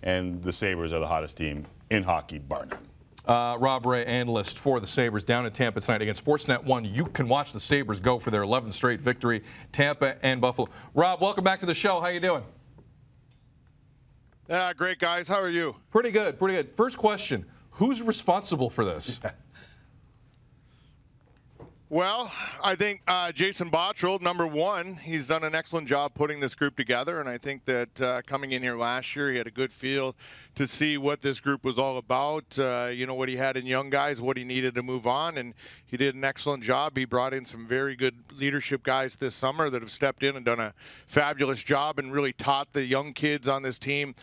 and the Sabres are the hottest team in hockey, bar none. Rob Ray, analyst for the Sabres, down in Tampa tonight against Sportsnet 1. You can watch the Sabres go for their 11th straight victory, Tampa and Buffalo. Rob, welcome back to the show. How you doing? Great, guys. How are you? Pretty good, pretty good. First question, who's responsible for this? Well, I think Jason Botterill, number one, he's done an excellent job putting this group together, and I think that coming in here last year, he had a good feel to see what this group was all about, you know, what he had in young guys, what he needed to move on, and he did an excellent job. He brought in some very good leadership guys this summer that have stepped in and done a fabulous job and really taught the young kids on this team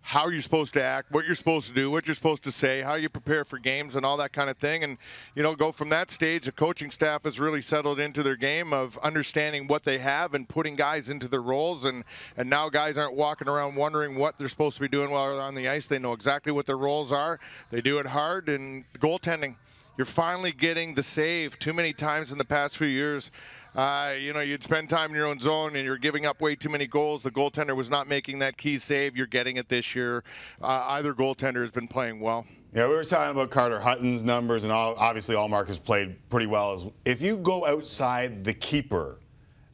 how you're supposed to act, what you're supposed to do, what you're supposed to say, how you prepare for games and all that kind of thing. And, you know, go from that stage, the coaching staff has really settled into their game of understanding what they have and putting guys into their roles. And now guys aren't walking around wondering what they're supposed to be doing while they're on the ice. They know exactly what their roles are. They do it hard. And goaltending, you're finally getting the save. Too many times in the past few years, you know, you'd spend time in your own zone and you're giving up way too many goals. The goaltender was not making that key save. You're getting it this year. Either goaltender has been playing well. Yeah, we were talking about Carter Hutton's numbers, and obviously Allmark has played pretty well. If you go outside the keeper,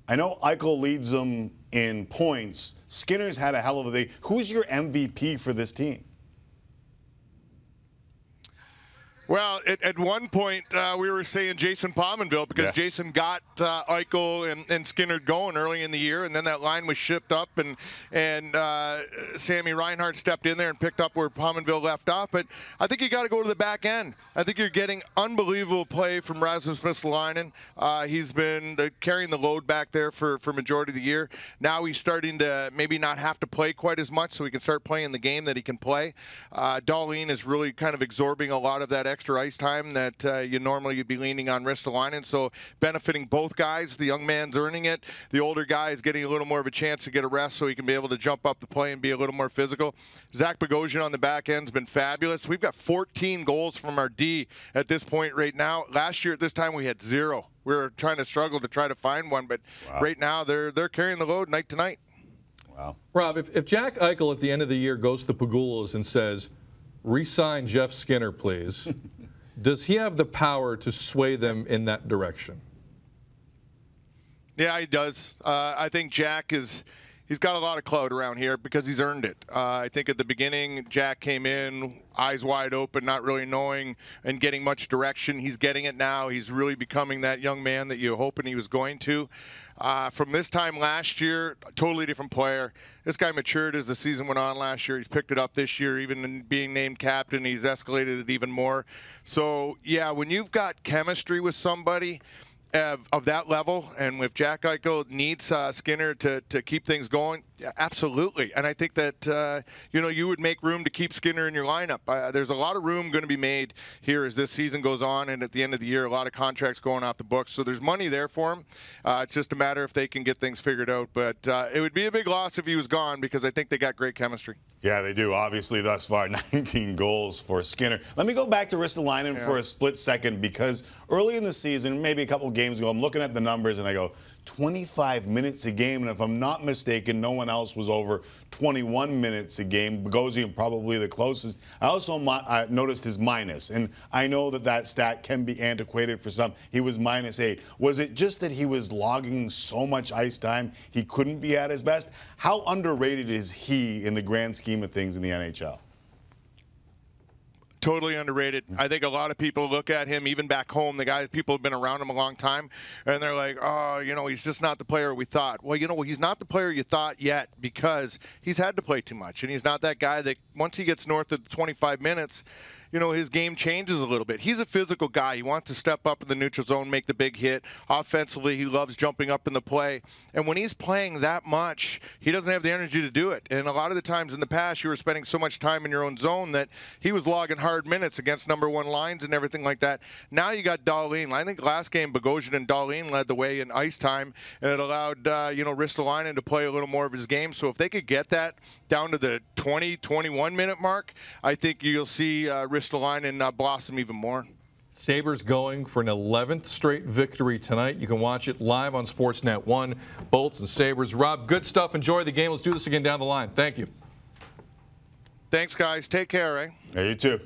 I know Eichel leads them in points. Skinner's had a hell of a day. Who's your MVP for this team? Well, at one point, we were saying Jason Pominville because Jason got Eichel and Skinner going early in the year, and then that line was shipped up, and Sammy Reinhart stepped in there and picked up where Pominville left off. But I think you got to go to the back end. I think you're getting unbelievable play from Rasmus Ristolainen. He's been carrying the load back there for majority of the year. Now he's starting to maybe not have to play quite as much, so he can start playing the game that he can play. Dahlin is really kind of absorbing a lot of that extra ice time that you'd be leaning on Ristolainen, so benefiting both guys. The young man's earning it. The older guy is getting a little more of a chance to get a rest so he can be able to jump up the play and be a little more physical. Zach Bogosian on the back end's been fabulous. We've got 14 goals from our D at this point right now. Last year at this time we had 0. We were trying to struggle to try to find one, but right now they're carrying the load night to night. Wow. Rob, if Jack Eichel at the end of the year goes to Pagulas and says, re-sign Jeff Skinner, please, does he have the power to sway them in that direction? Yeah, he does. I think Jack he's got a lot of clout around here because he's earned it. I think at the beginning, Jack came in, eyes wide open, not really knowing and getting much direction. He's getting it now. He's really becoming that young man that you were hoping he was going to. From this time last year, a totally different player. This guy matured as the season went on last year. He's picked it up this year, even in being named captain. He's escalated it even more. So, yeah, when you've got chemistry with somebody of that level, and if Jack Eichel needs Skinner to keep things going, yeah, absolutely. And I think that you know, you would make room to keep Skinner in your lineup. There's a lot of room going to be made here as this season goes on, and at the end of the year, a lot of contracts going off the books. So there's money there for him. It's just a matter if they can get things figured out. But it would be a big loss if he was gone because I think they got great chemistry. Yeah, they do. Obviously, thus far, 19 goals for Skinner. Let me go back to Ristolainen for a split second, because early in the season, maybe a couple games ago, I'm looking at the numbers and I go, 25 minutes a game, and if I'm not mistaken, no one else was over 21 minutes a game. Bogosian probably the closest. I also noticed his minus, and I know that stat can be antiquated for some. He was -8. Was it just that he was logging so much ice time he couldn't be at his best? How underrated is he in the grand scheme of things in the NHL? Totally underrated. I think a lot of people look at him, even back home, the guys, people have been around him a long time, and they're like, oh, you know, he's just not the player we thought. Well, you know, he's not the player you thought yet because he's had to play too much, and he's not that guy that once he gets north of 25 minutes, you know, his game changes a little bit. He's a physical guy. He wants to step up in the neutral zone, make the big hit. Offensively, he loves jumping up in the play. And when he's playing that much, he doesn't have the energy to do it. And a lot of the times in the past, you were spending so much time in your own zone that he was logging hard minutes against #1 lines and everything like that. Now you got Dahlin. I think last game, Bogosian and Dahlin led the way in ice time, and it allowed, you know, Ristolainen to play a little more of his game. So if they could get that down to the 20, 21-minute mark, I think you'll see Ristolainen blossom even more. Sabres going for an 11th straight victory tonight. You can watch it live on Sportsnet 1. Bolts and Sabres. Rob, good stuff. Enjoy the game. Let's do this again down the line. Thank you. Thanks, guys. Take care, eh? Yeah, you too.